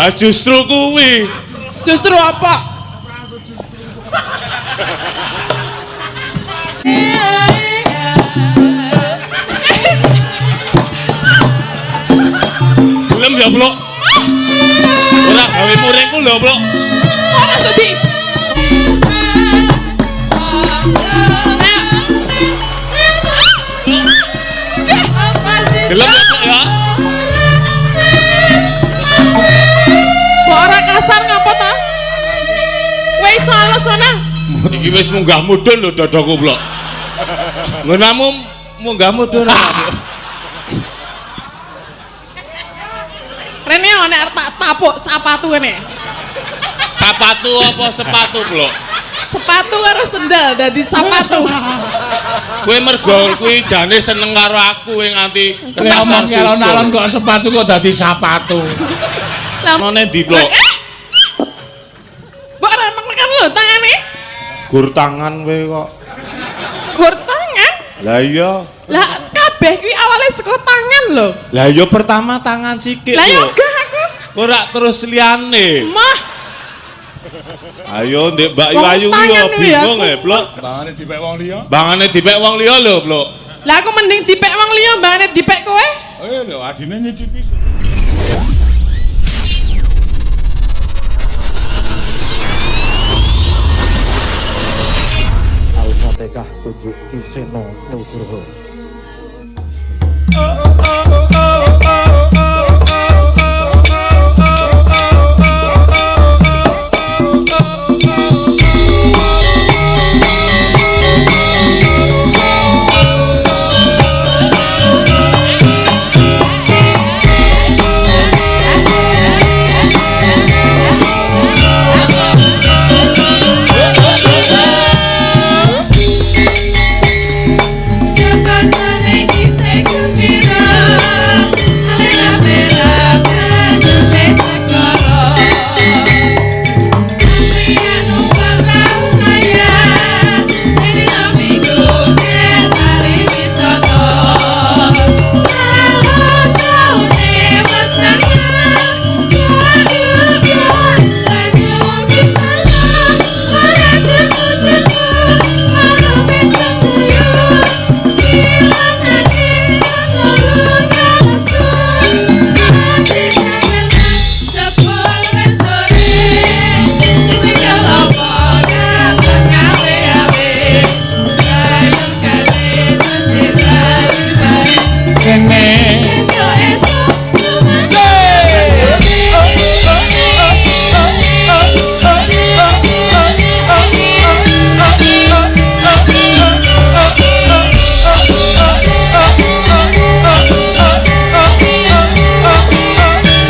Ah justru kuwi. Justru apa? Gelem ya, Blok. Ora gawe muridku lho, Blok. Ora sudi. Gelem ya, Blok ya. Kok ora kasar ngapa ta? Wis halus ana. Iki wis munggah mudhun lho dadaku, Blok. Nggonamu munggah mudhun. Rene ana arep tak tapuk sepatu kene. Sepatu apa sepatu, Blok? Sepatu karo sendal dadi sepatu. Kowe mergo kuwi jane seneng karo aku nganti Ngomong alon-alon kok sepatu kok dadi sepatu. Lah none ndi, Blok? Mbok ora menekan lho tangane. Gur tangan kowe kok. Gur tangan. Lah iya. Lah kabeh kuwi awale saka tangan lho. Lah iya pertama tangan sikik Lah yo lho. gak aku. Ora terus liyane. Mah, Ayo Ndek Mbak Yu Wong Ayu ki tangan yo kuwi bingung aku. ya, Blok. Bangane dipek wong liya. Bangane dipek wong liya lho, Blok. lah aku mending dipek wong liya mbangane dipek kowe. Oh lho adine nyicipi. Al-Fatihah kunjuk Kiseno Nugroho.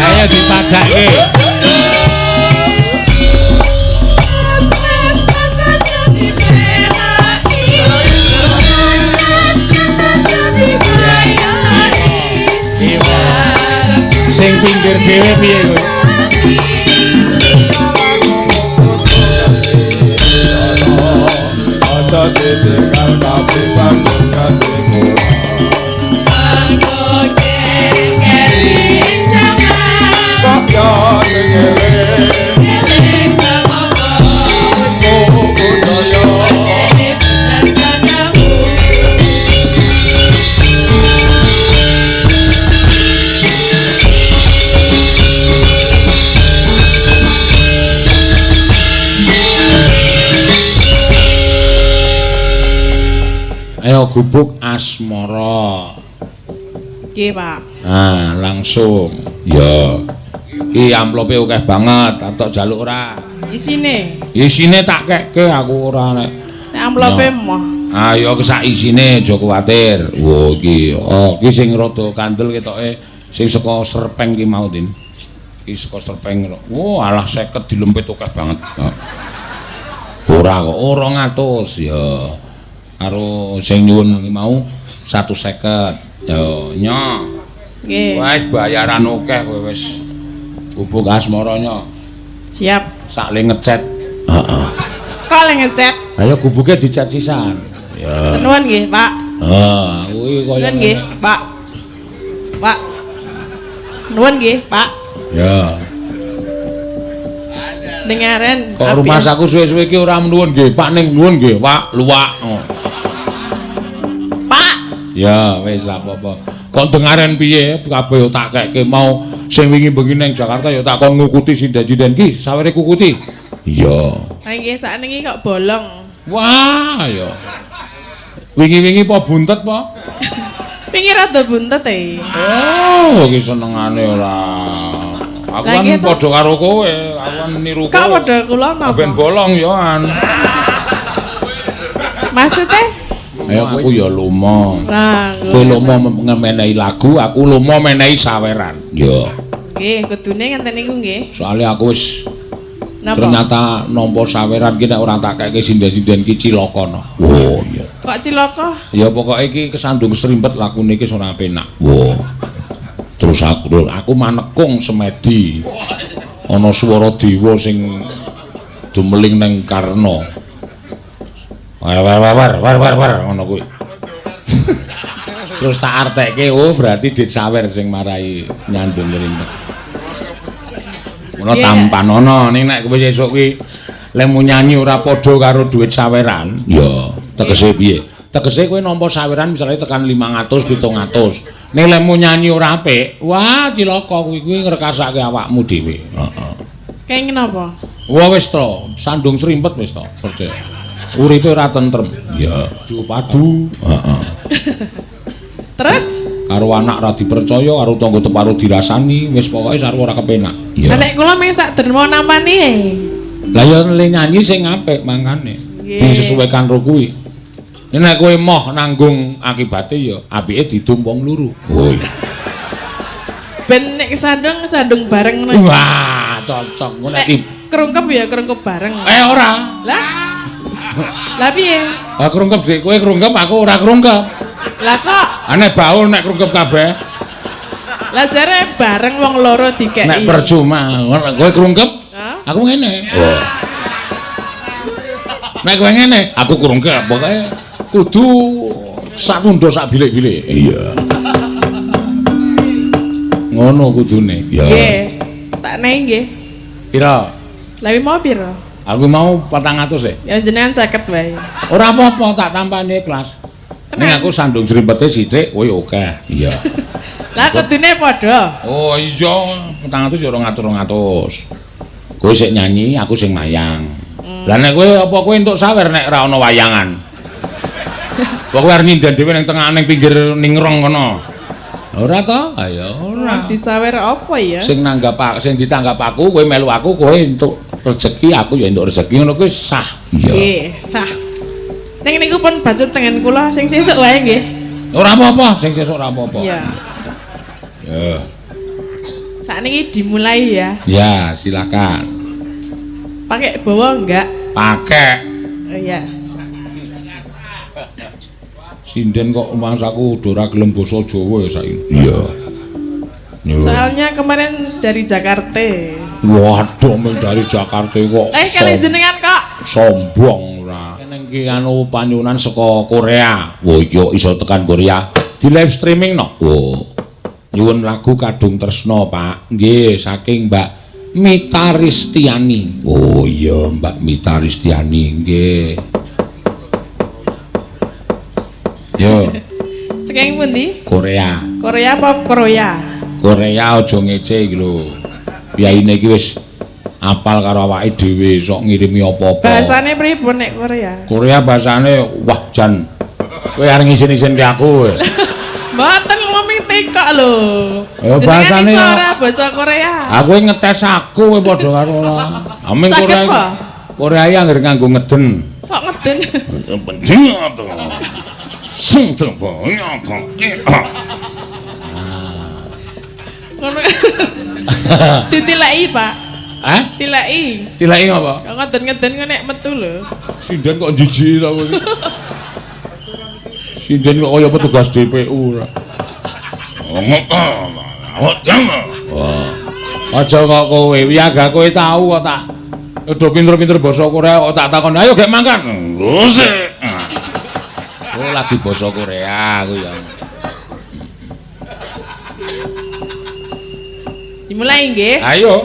Ayo dipadake. Sing pinggir dhewe piye kowe? Aja ditinggal tapi panggonan kok yo sing eling oh budaya Ayo gubuk asmara. Nggih, Pak. Nah, langsung. Ya. Iki amplope akeh banget, arep jaluk ora. Isine. Isine tak kekke aku ora nek. Nek amplope moh. Ayo sak isine aja kuwatir. Wo iki, iki sing rada kandel ketoke sing saka Serpeng ki mau, Din. Iki saka Serpeng. Wo, alah 50 dilempit akeh banget. Ora kok 200 ya. Karo sing nyuwun mau 150. Yo, nya. Nggih. Wis bayaran akeh kowe wis gubuk asmara nya. Siap. Sakle ngecet. Heeh. Kok le ngecet? Ayo gubuke dicat sisan. Ya. Nuwun nggih, Pak. Kuwi kaya Nuwun nggih, Pak. Pak. Nuwun nggih, Pak. Ya. Dengaren. Kok rumah saku suwe-suwe iki ora nuwun nggih, Pak ning nuwun nggih, Pak, luwak. Pak. Ya, wis lah apa-apa. Kok dengaren piye kabeh tak kekke mau sing wingi bengi ning Jakarta ya tak kon ngukuti sinden-sinden ki, sawere kukuti. Iya. Ha nggih sakniki kok bolong. Wah, ya. Wingi-wingi apa buntet apa? Wingi rada buntet e. Oh, iki senengane ora. Aku kan padha karo kowe, aku kan niru kowe. Kok padha kula napa? Ben bolong ya an. Maksudnya? Ayo aku ya lomo. Nah, kowe lomo ngemenehi lagu, aku lomo menehi saweran. Ya. Nggih, kudune ngenten niku nggih. Soale aku wis Napa? ternyata nampa saweran ki nek ora tak keke sinden-sinden ki cilaka no. Oh iya. Kok cilaka? Ya pokoke iki kesandung serimpet lakune iki ora penak. Wah. Terus aku manekung semedi. Ana swara dewa sing dumeling ning Karna. War ngono kuwi. Terus tak artekke oh berarti Dit Sawer sing marai nyandung serimpet. Ngono tampan ana ning nek kowe sesuk kuwi lemu nyanyi ora padha karo duit saweran. Ya, tegese piye? Tegese kowe nampa saweran misalnya tekan 500 700. Ning lemu nyanyi ora apik, wah cilaka kuwi ngrekasake awakmu dhewe. Heeh. Kenging napa? Wah wis to, sandung serimpet wis to, percaya. Uripe ora tentrem. Ya, padu. Heeh. Terus karo anak ra dipercaya, karo tangga teparo dirasani, wis pokoke sarwa ora kepenak. Ya. Nek kula mung sak derma nampani e. Lah ya nyanyi sing apik mangkane. Disesuaikan karo kuwi. Nek kowe moh nanggung akibate ya apike didum wong loro. Oh iya. Ben nek sandung bareng ngono. Wah, cocok ngono iki. Krungkep ya krungkep bareng. Ora. Lah piye? Ah krungkep sik, kowe krungkep aku ora krungkep. Lah kok Nek baul nek krungkep kabeh. lah jare bareng wong loro dikeki. Nek percuma, kowe krungkep, aku ngene. Oh. Nek kowe ngene, aku krungkep, pokoke kudu sak tundha sak bilik-bilik. Iya. Ngono kudune. Ya. Nggih. Tak nehi nggih. Pira? Lah mau pira? Aku mau 400 e. Ya jenengan 50 wae. Ora apa-apa tak tampani ikhlas. Ning aku sandung srimpete sithik, kowe oke. Iya. Lah kudune padha. Oh iya, 400 ya 200. Kowe sik nyanyi, aku sing mayang. Lah nek kowe apa kowe entuk sawer nek ora ana wayangan? Kowe arep nyindan dhewe ning tengah ning pinggir ningrong kono. Ora to? Ayo ora. Disawer apa ya? Sing ditanggap aku, kowe melu aku, kowe entuk rezeki, aku ya entuk rezeki ngono kuwi sah. Nggih, sah. Ning niku pun bacot tengen kula sing sesuk wae nggih. Ora apa-apa, sing sesuk ora apa-apa. Iya. Ya. Sakniki dimulai ya. Ya, silakan. Pakai bawa enggak? Pakai. Oh iya. Sinden kok mangsaku ora gelem basa Jawa ya saiki. Iya. Soalnya kemarin dari Jakarta. Waduh, men dari Jakarta kok. Kali jenengan kok sombong ora. Ning ki anu panyunan saka Korea. Wah, iki iso tekan Korea. Di live streaming no. Oh. Nyuwun lagu Kadung Tresna, Pak. Nggih, saking Mbak Mita Ristiani. Oh iya, Mbak Mita Ristiani, nggih. Yo. saking pundi? Korea. Korea apa Korea? Korea aja ngece iki lho. Biyaine iki wis apal karo awake dhewe sok ngirimi apa-apa. Bahasane pripun nek Korea? Korea bahasane wah jan kowe arep ngisin-isin ke aku. Mboten ngomong tekok lho. Ya bahasane bahasa Korea. Aku ngetes aku kowe padha karo ora. Amin Korea. Korea ya anggere nganggo ngeden. Kok ngeden? Penting to. Sing coba nyapa. Ngono. Ditileki, Pak. Hah? Tileki. Tileki apa? Kok ngeden-ngeden nek metu lho. Sinden kok jijik ta kowe. Sinden kok kaya petugas DPU ora. Wah. Aja kok kowe, wiyaga kowe tau kok tak udah pinter-pinter basa Korea kok tak takon, ayo gek mangkat. Ngusik. Oh lagi basa Korea aku ya. Dimulai nggih. Ayo.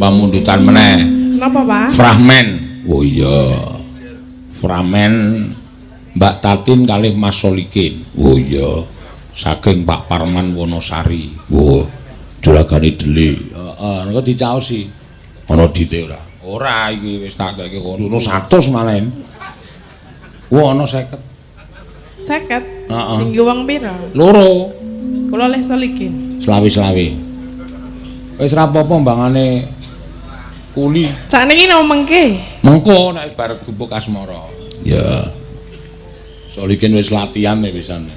pamundutan meneh. Napa, Pak? Fragmen. Oh iya. Fragmen Mbak Tatin kalih Mas Solikin. Oh iya. Saking Pak Parman Wonosari. Oh, juragane Dele. Heeh, nek dicaosi. Ana dite ora? Ora iki wis tak keke kono 100 malah. Wah, ana 50. 50. Heeh. Tinggi wong pira? Loro. Kula leh Solikin. Selawi-selawi. Wis ra apa-apa mbangane kuli. Sakniki nang mengke. Mengko nek bar gubuk asmara. Ya. Solikin wis latihan pisan.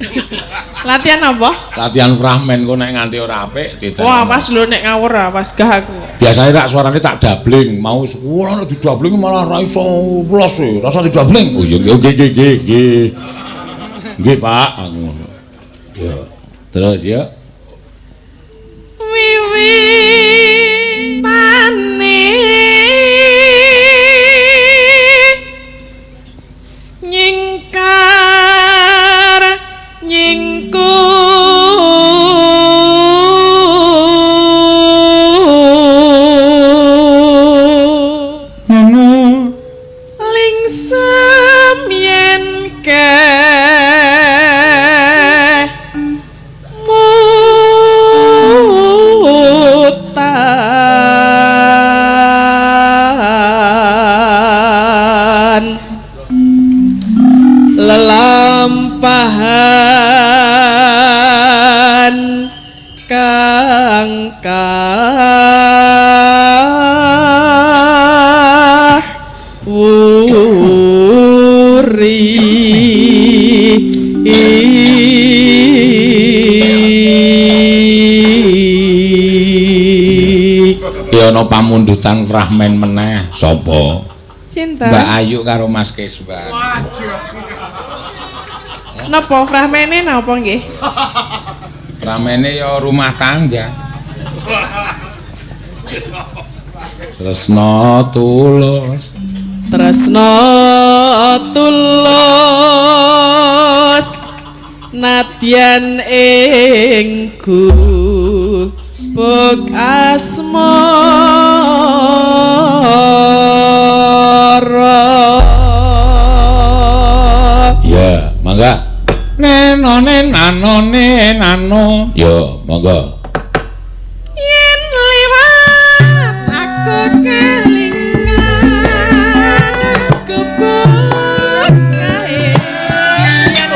Latihan apa? Latihan fragmen kok nek nganti ora apik ditel. Wah, pas lho nek ngawur pas gah aku. Biasane tak suarane tak dabling, mau wis ora nek didabling malah ra iso pulos e. Rasa didabling. Oh iya nggih. Nggih, Pak. Aku ngono. Ya. Terus ya. Wiwitane nyingkar nyingku lingsem yen lelampahan kang wuri Ya ana pamundutan fragmen meneh. Sapa? Cinta. Mbak Ayu karo Mas Keswan. Napa fragmene napa nggih? Fragmene ya rumah tangga. Tresna tulus. Tresna tulus nadyan ing gubuk asmara. Ya, mangga. Neno. Ya, mangga. Yen liwat aku kelingan gubuk kae yen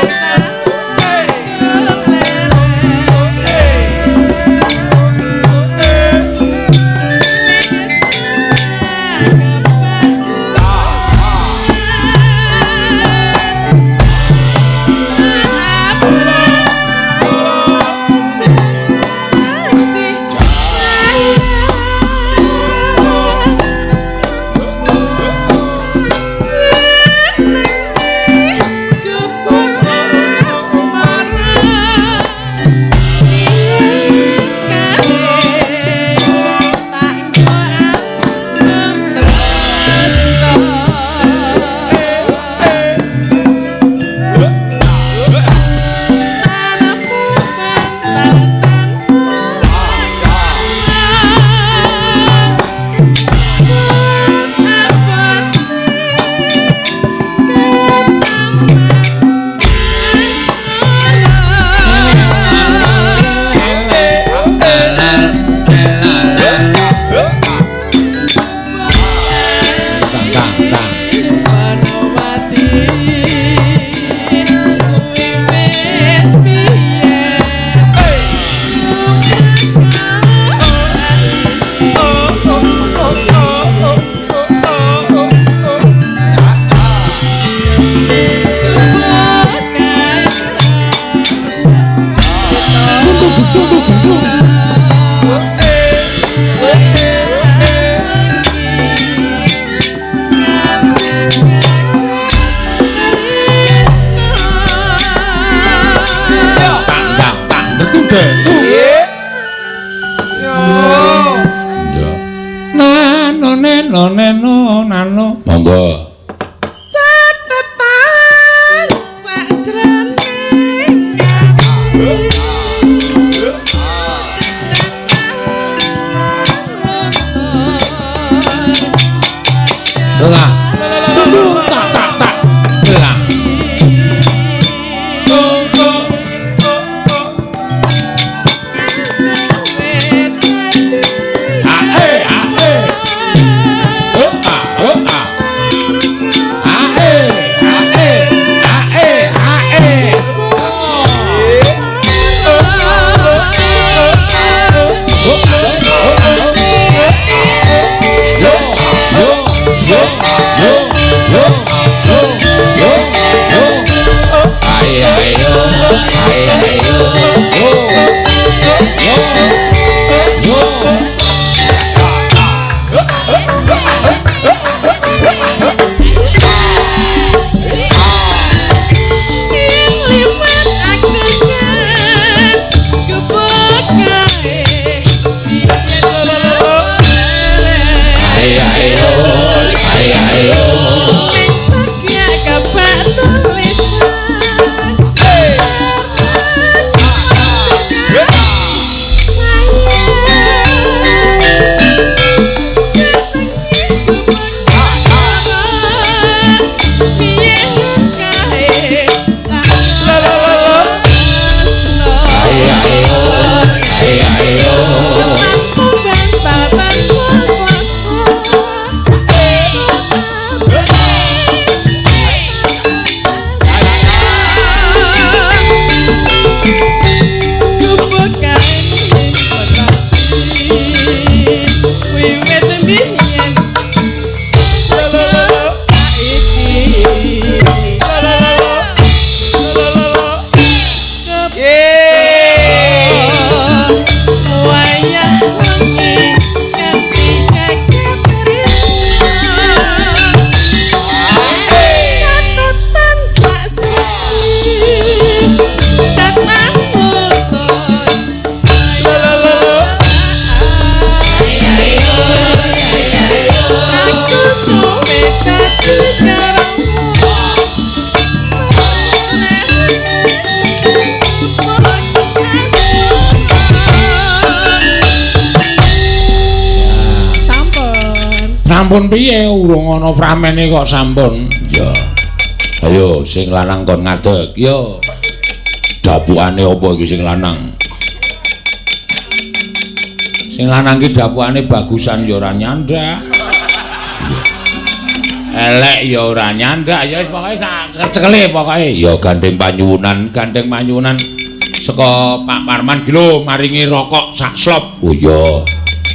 nano. Monggo. Catetan sajroning ati sampun piye urung ana framene kok sampun. Ya. Ayo sing lanang kon ngadeg. Yo. Dapukane apa iki sing lanang? Sing lanang ki dapukane bagusan ya ora nyandak. Elek ya ora nyandak, ya wis pokoke sak cekele pokoke. Ya gandeng panyuwunan Saka Pak Parman ki lho maringi rokok sak slop. Oh iya.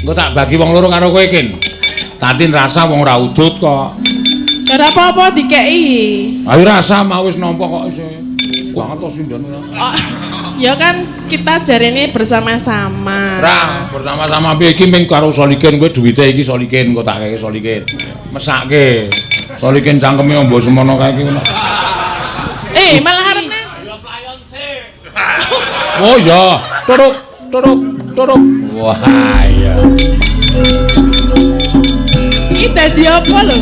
Engko tak bagi wong loro karo kowe kin. Tatin rasa wong ora udut kok. Ora apa-apa dikeki. Ayo rasa mau wis nampa kok isih. Banget to sindan. Oh, ya kan kita jarene bersama-sama. Ra, bersama-sama piye iki ming karo Solikin kowe duwite iki Solikin kok tak keke Solikin. Mesake. Solikin cangkeme ombo semono kae iki ngono. Malah arep Oh iya, turuk. Wah, iya. iki dadi apa lho?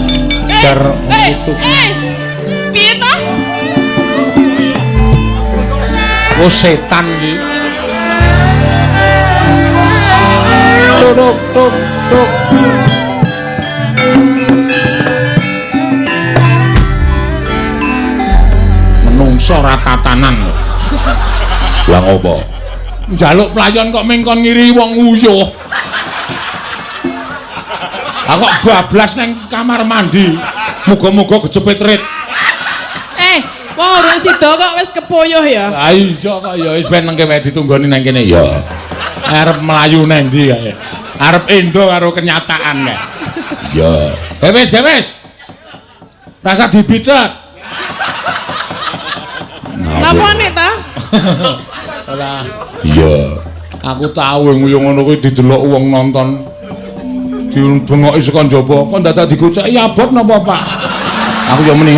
Piye to? Oh setan iki. Turuk. Menungso ra tatanan lho. Lah ngopo? Njaluk playon kok mengkon ngiri wong uyuh. Aku kok bablas nang kamar mandi. Muga-muga kejepit rit. Wong urung sida kok wis kepuyuh ya. Lah iya kok ya wis ben nengke wae ditunggoni nang kene ya. Arep mlayu nang ndi kae. Arep endo karo kenyataan kae. Ya. Wis. Rasa dibitet. Napa nek ta? Ora. Iya. Aku tahu nguyuh ngono kuwi didelok wong nonton. Dibengok saka njaba, kok dadak digoceki abot napa, Pak? Aku ya mending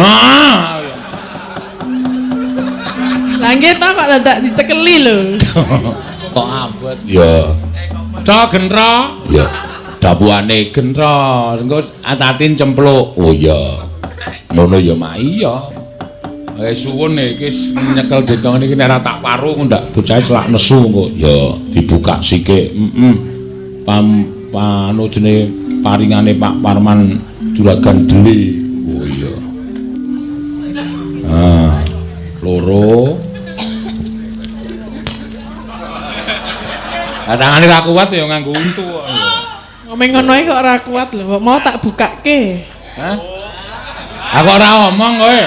Lah nggih ta kok dadak dicekeli lho. kok abot. Ya. Cok gentra. Ya. Dapukane Gentra, engko atatin cempluk. Oh iya. Ngono ya Mak iya. Suwun iki nyekel dendong iki nek ora tak paru ndak bocah selak nesu engko. Ya, dibuka sikik. Panu jenenge paringane Pak Parman Juragan Deli. Oh iya. Loro. Tangane ra kuat ya nganggo untu kok. Ngomong ngono kok ora kuat lho, kok mau tak bukake. Hah? Aku ora omong kowe.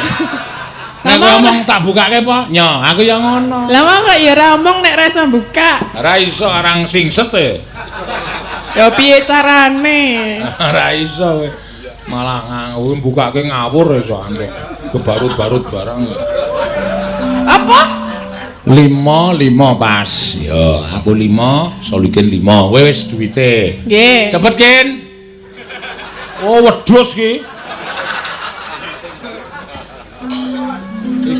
Nek ngomong tak bukake apa? Nyo, aku ya ngono. Lah kok ya ora omong nek ra iso buka. Ora iso arang singset e. Ya piye carane? Ora iso kowe. Malah bukake ngawur iso ande. Kebarut-barut barang. Apa? 5 pas. Ya, aku 5, Solikin 5. Kowe wis duwite. Nggih. Cepet, Kin. Oh, wedhus ki.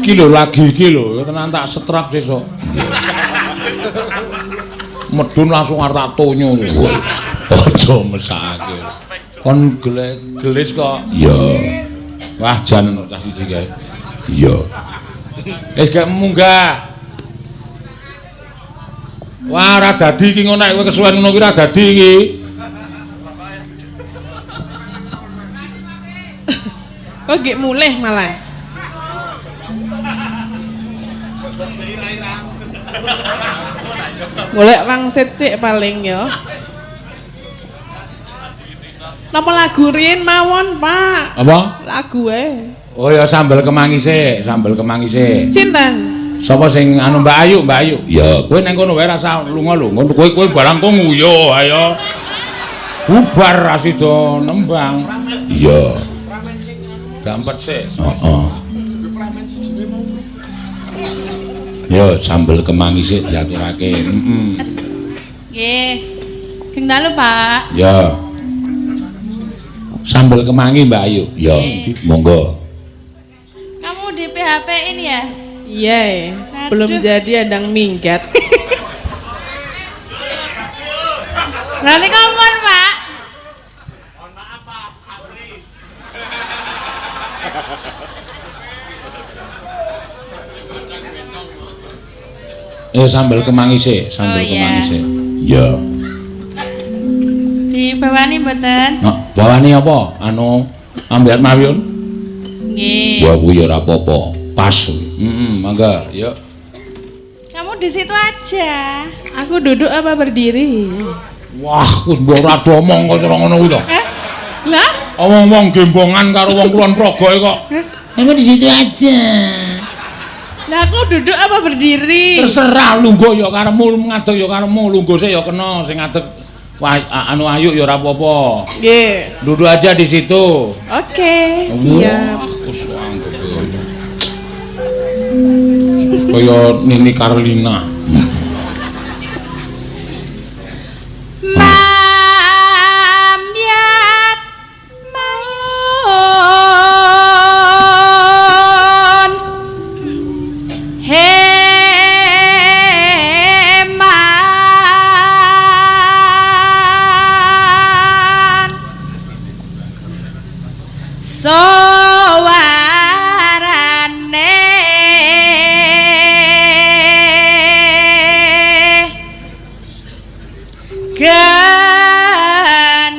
Iki lho lagi iki lho, tenan tak setrap sesuk. Medun langsung arep tonyo. Aja mesake. Kon gelis kok. Ya. Wah, jan ono cah siji kae. Ya. Gak munggah. Wah, ora dadi iki ngono nek kowe kesuwen ngono kuwi ora dadi iki. Kok gek mulih malah. Golek wangsit sik paling ya. Napa lagu riyen mawon, Pak? Apa? Lagu Oh ya sambel kemangi sik. Sinten? Sapa sing anu Mbak Ayu? Ya, Kowe nang kono wae rasa lunga lho. Ngono kowe barang kok nguyu ayo. Bubar asido nembang. iya. Gampet sik. Heeh. Ya, sambel kemangi sik diaturake. Nggih. Geng dalu, Pak. Ya. Sambel kemangi Mbak Ayu. Ya, monggo. Kamu di PHP-in ya? Iya, belum jadi andang minggat. Berarti kompon, Pak. Sambel kemangi sik, Oh, iya. Ya. Di dibawani mboten? Nah, bawani apa? Anu ambiar mawon. Nggih. Ya kuwi ora apa-apa. Pas. Mangga, yuk. Kamu di situ aja. Aku duduk apa berdiri? Wah, wis mbok ora domong kok cara ngono kuwi to. Lah? Wong-wong gembongan karo wong kulon progoe kok. Kamu di situ aja. Lah aku duduk apa berdiri? Terserah lungguh ya karemu, ngadeg ya karemu, lungguh sik ya kena, sing ngadeg anu ayu ya ora apa-apa. Nggih. Duduk aja di situ. Oke, siap. Wis anggap kaya Nini Carlina.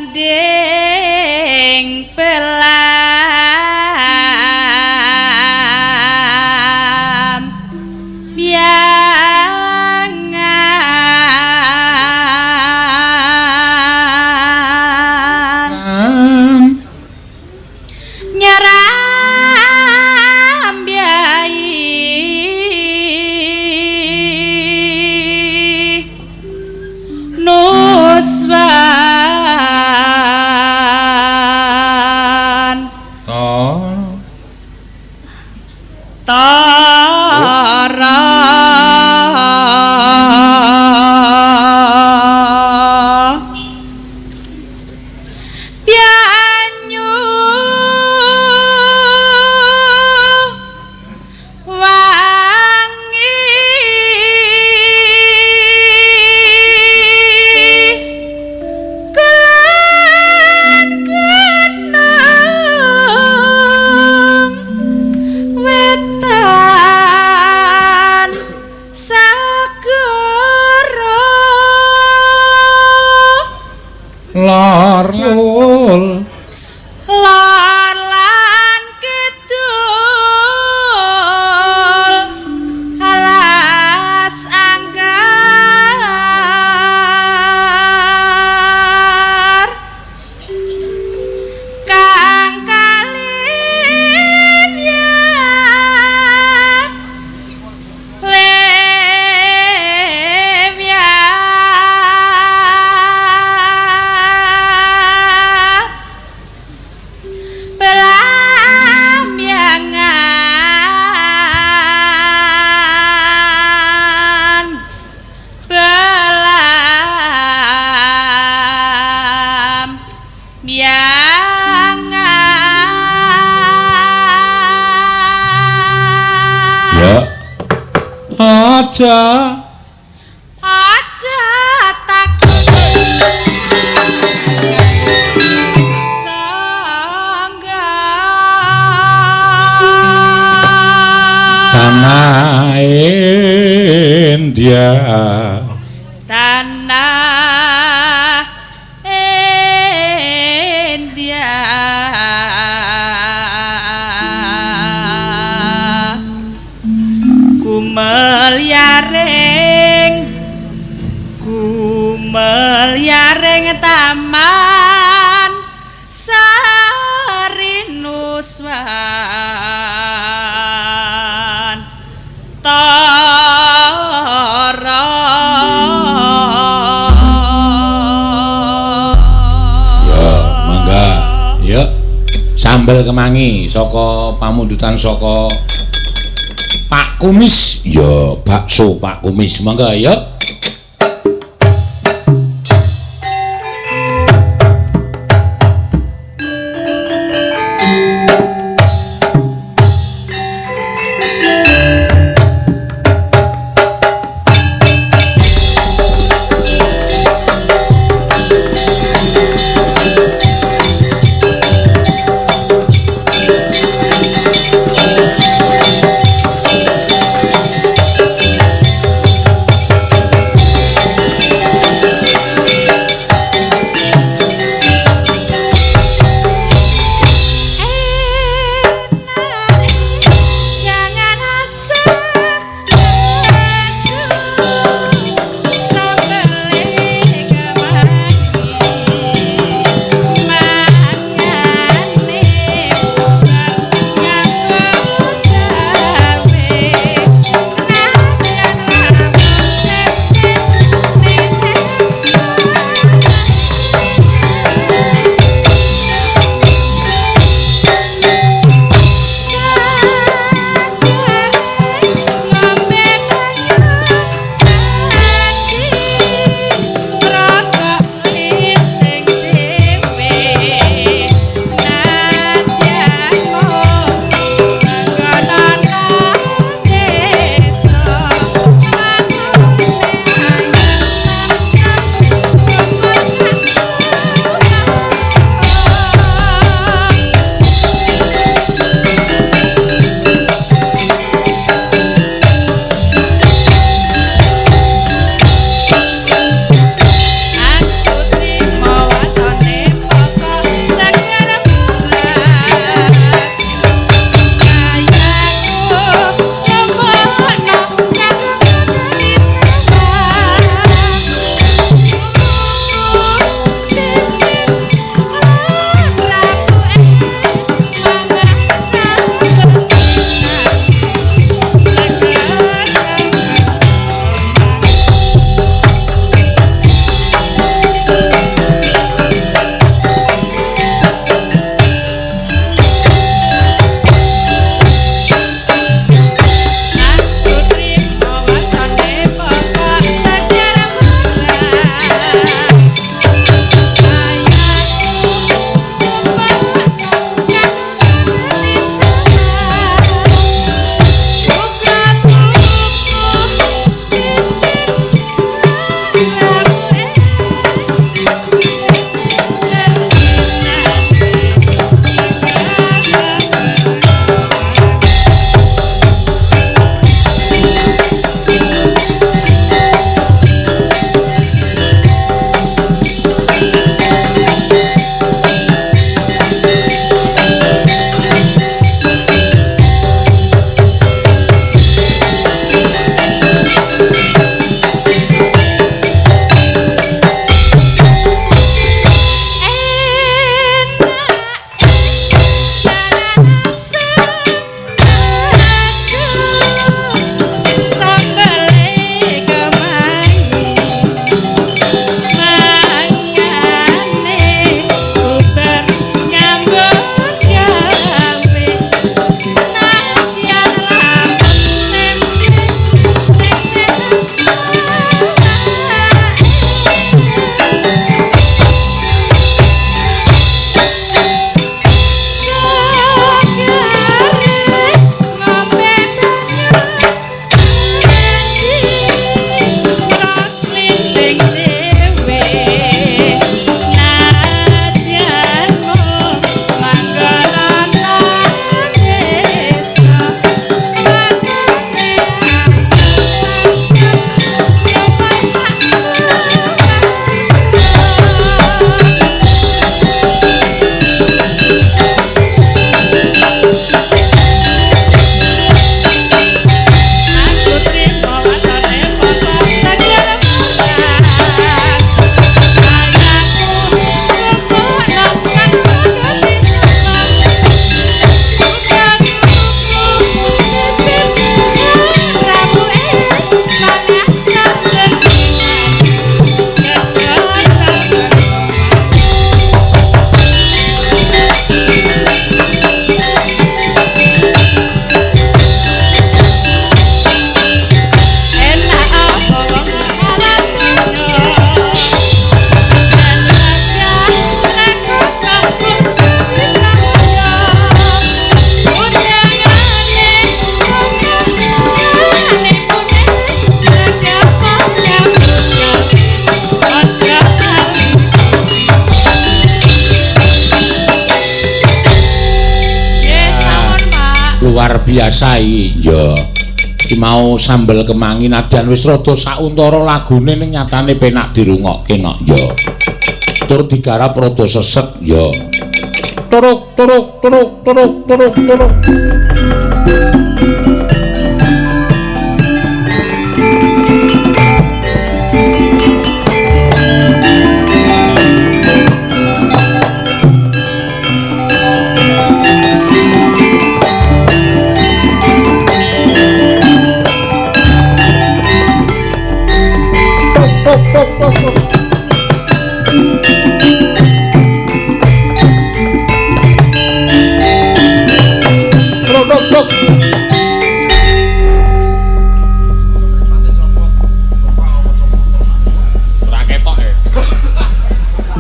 Gandeng pelam biangan nyeram biai Nuswan Tara Bianyu Lor lul Lor lan kidul alas anggar kang kalimyan aja takut sangga tanah India tanah India kumeliaring taman Sari Nuswan Tara ya mangga ya sambel kemangi saka pamundutan saka Pak Kumis ya bakso Pak Kumis mangga ya biasa iki. Ya. Iki mau sambel kemangi nadyan wis rada sauntara lagune ning nyatane penak dirungokke nok ya. Tur digarap rada sesek ya. Turuk turuk turuk turuk turuk turuk.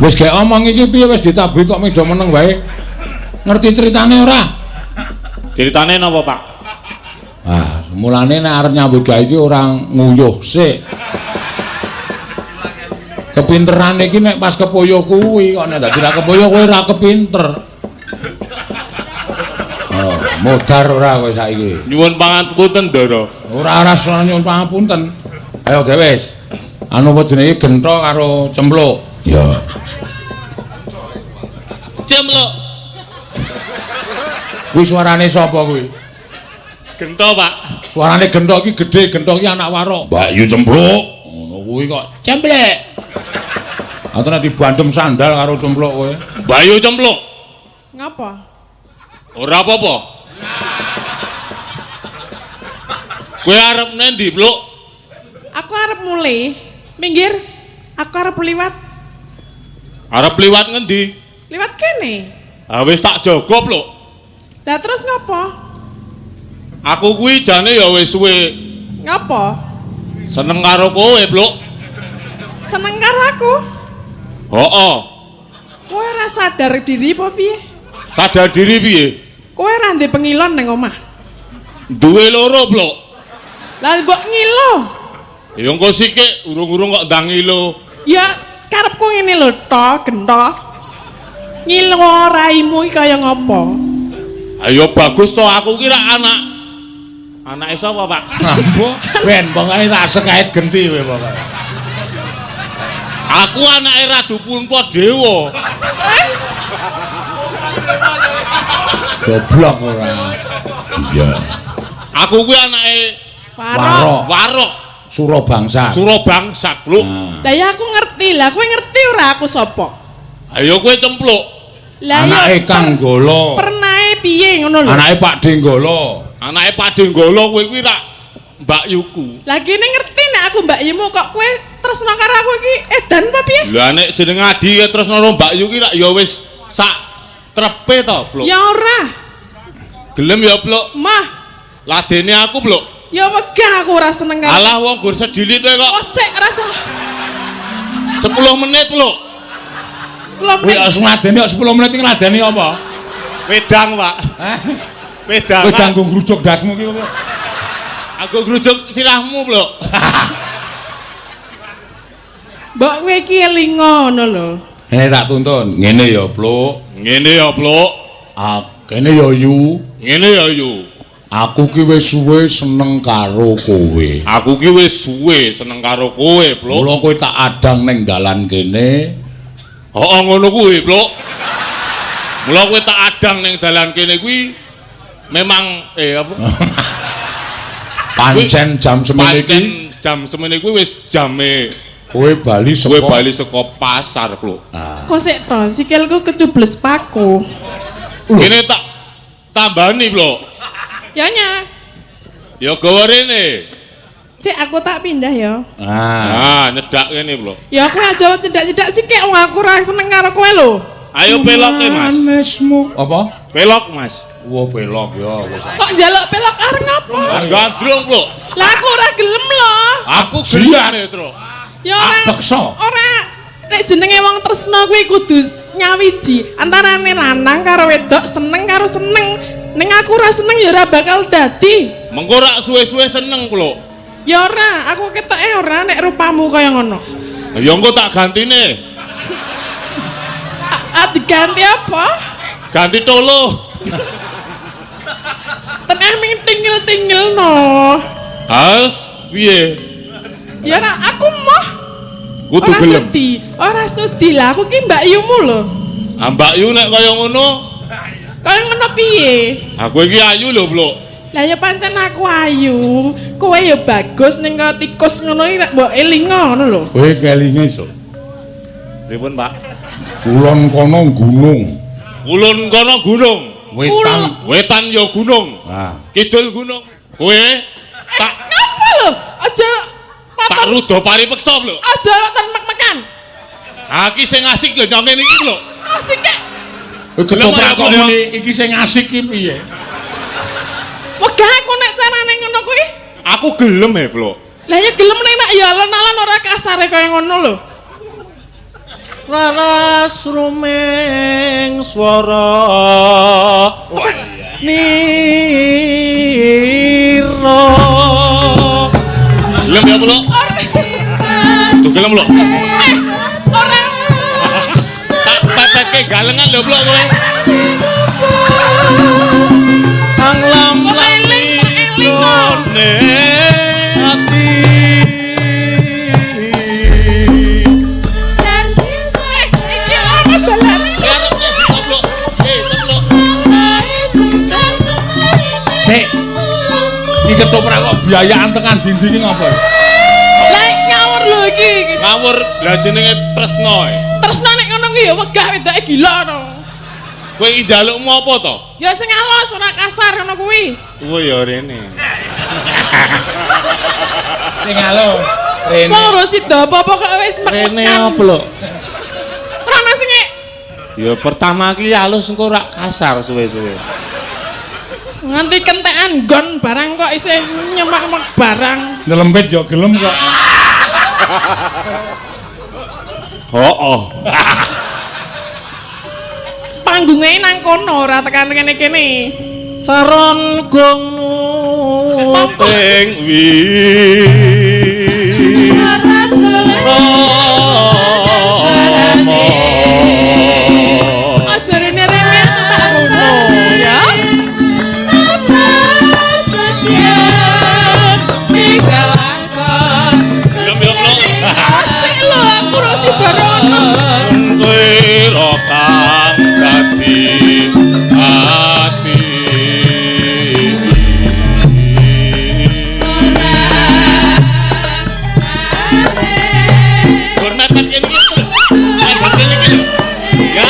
Wis gek omong iki piye wis ditabuhi kok medo meneng wae. Ngerti ceritane ora? Ceritane napa, Pak? Ah, mulane nek arep nyambut gawe iki ora nguyuh sik. Kepinteran iki nek pas kepoyo kuwi kok nek dadi ra kepoyo kowe ora kepinter. Oh, modar ora kowe saiki. Nyuwun pangapunten, Ndara. Ora rasane nyuwun pangapunten. Ayo ge wis. Anu wedine iki gentho karo cempluk. Ya. Cempluk. Kuwi suarane sapa kuwi? Gento, Pak. Suarane gentho iki gedhe, gentho iki anak warok. Mbak Yu cempluk. Ngono kuwi kok. Cemplek. Atau nanti bandem sandal karo cempluk kowe. Bayu cempluk. Ngapa? Ora apa-apa. Kowe arep nendi, Pluk? Aku arep mulih. Minggir. Aku arep liwat. Arep liwat ngendi? Liwat kene. Ah wis tak jaga, Pluk. Lah terus ngapa? Aku kuwi jane ya wis suwe Ngapa? seneng karo kowe, Pluk. Seneng karo aku? Hooh. Kowe ora sadar diri apa piye? Sadar diri piye? Kowe ora ndek pengilon nang omah. Duwe loro, Pluk. Lah mbok ngilo. Ya engko sithik urung-urung kok ndang ngilo. Ya karepku ngene lho, to, gento. Ngilo raimu iki kaya ngopo? Ayo bagus to aku kira anake sapa, Pak? Mbok ben pokoke tak sekait genti kowe pokoke. Aku anake Radu Punpa Dewa. Goblok ora. Iya. Aku kuwi anake Warok. Warok Surabangsa. Surabangsa, Pluk. Lah ya aku ngerti lah, kowe ngerti ora aku sapa? Ayo kowe cempluk. Lah ya Anake Kang Golo. pernae piye ngono lho. Anake Pak Denggolo. Anake Pak Denggolo kowe kuwi rak Mbak Yuku. Lah kene ngerti nek aku mbak Yumu kok kowe tresno karo aku iki edan apa piye? Lah nek jeneng Adi ya terus karo Mbak Yuki rak ya wis sak trepe to, Pluk. Ya ora. Gelem ya, Pluk. Mah, Ladene aku, Pluk. ya wegah aku ora seneng karo. Alah wong gur sedilit kowe kok. Oh, sik rasa 10 menit, Pluk. 10 Kuwi menit. ngladeni kok 10 menit iki ngladeni apa? Wedang, Pak. Hah? Wedang. Kowe ganggu ngrujuk dasmu iki kowe. Aku ngrujuk sirahmu, Pluk. Mbok kowe iki elingo ngono lho. Ini tak tuntun. Ngene ya, Pluk. Ngene ya, Pluk. Kene ya Yu. Ngene ya, Yu. Aku ki wis suwe seneng karo kowe. Aku ki wis suwe seneng karo kowe, Pluk. Mula kowe tak adang ning dalan kene. Hooh ngono kuwi, Pluk. Mula kowe tak adang ning dalan kene kuwi memang apa? Pancen jam semene iki. Pancen jam semene kuwi wis jame Kowe bali kowe saka bali saka pasar, Pluk. Kok sik to, sikilku kecubles paku. Kene tak tambani, Pluk. Ya nya. Ya gawa rene. Cek aku tak pindah ya. Ah, Nyedak kene, Pluk. Ya aku aja cedak-cedak sikik wong aku ora seneng karo kowe lho. Ayo peloke, Mas. Manesmu. Apa? Pelok, Mas. Wo pelok ya wis. Kok njaluk pelok arep ngopo? Gandrung, Pluk. Lah aku ora gelem lho. Aku jiat. gelem, Tru. Ya ora. Beksa. Ora nek jenenge wong tresno kuwi kudu nyawiji antarane lanang karo wedok, seneng karo seneng. Ning aku ora seneng ya ora bakal dadi. Mengko rak suwe-suwe seneng, Pluk. Ya ora, aku ketoke ora nek rupamu kaya ngono. Ya engko tak gantine. Diganti apa? Ganti tolo. mboten ming tingil-tingilno. Has piye? Ya ora aku mah Kudu gelem. Ora sudi lah aku ki Mbak Yumu lho. Ah Mbak Yu nek kaya ngono, Kaya ngono piye? aku iki ayu lho, Blok. Lah ya pancen aku ayu. Kowe ya bagus ning kaya tikus ngono iki nek mbok elinga ngono lho. Kowe kelinge iso. Pripun, Pak? Kulon kono gunung. Kulon kono gunung, wetan ya gunung. Nah, Kidul gunung. Kowe tak Ngapa lho? Aja tak rudo paripeksa, Blok. aja loten mek-mekan. Aki sing asik lho nyampe niki, Blok. Asik kek. kowe ketoprak kok muni iki sing asik iki piye? Wegah aku nek carane ngono kuwi. Aku gelem he, Blok. Lah ya gelem nek ya alon-alon ora kasare kaya ngono lho. Raras rumeng swara nira. Gelem ya, Blok? Tuh gelem, Blok. Ora Tak pepeke galengan lho, Blok kowe. Kang lam kok eling jone ati iki ana balane. Sik. Iki ketoprak kok biayaan tekan dindi iki ngapa? Lah ngawur lho iki. Ngawur, lah jenenge tresno e. Tresno nek ngono kuwi ya wegah wedoke gila no. Kowe iki njalukmu apa to? Ya sing alus ora kasar ngono kuwi. Kowe ya rene. Sing alo. Rene. Wong ngurusi apa-apa kok wis rene mek-mekan. apa lho? Ora ana sing Ya pertama ki halus engko rak kasar suwe-suwe. nganti kentekan gon barang kok isih nyemak-mek barang. Nyelempit yo gelem kok. Hooh. Panggunge nang kono ora tekan kene-kene. Saron gong nuping wi Ajarene rene tak ngono ya. Asik lho aku rosi barono. Kowe kang dadi ati. Hormat kene iki. Kene iki. Ya.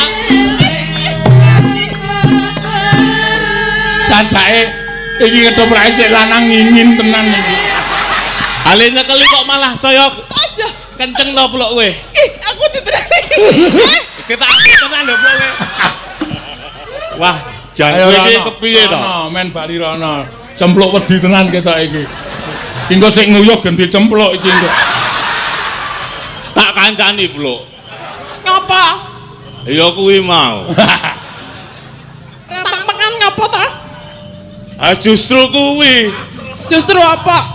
Sancake iki ketoprake sik lanang ngingin tenan iki. Ale nyekeli kok malah saya Aja. kenceng to Blok kowe. Ih, aku diterani. Kita tenan lho Blok kowe. Wah, jan Ayo kowe iki Rono. kepiye to? Rono, men bali rono. Cempluk wedi tenan ketok iki. Engko sik nguyuh ganti cempluk iki engko. Tak kancani Blok. Ngapa? Ya kuwi mau. Mek-mekan ngapa ta? Ah justru kuwi. Justru apa?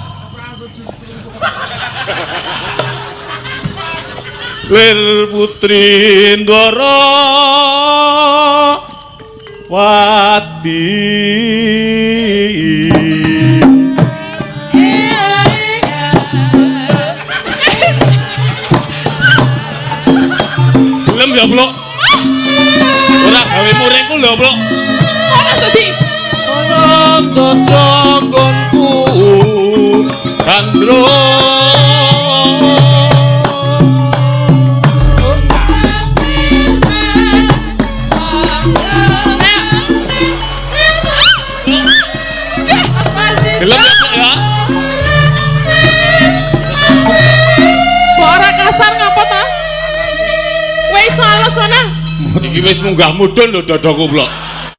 Lir putri Ndara Wati. Gelem ya, Blok? Ora gawe muringku lho, Blok. Ora sudi. Tonggonku Kandro. Gelem ya, Blok ya? Mbok ora kasar ngapa ta? Wis alus ana. Iki wis munggah mudhun lho dadaku, Blok.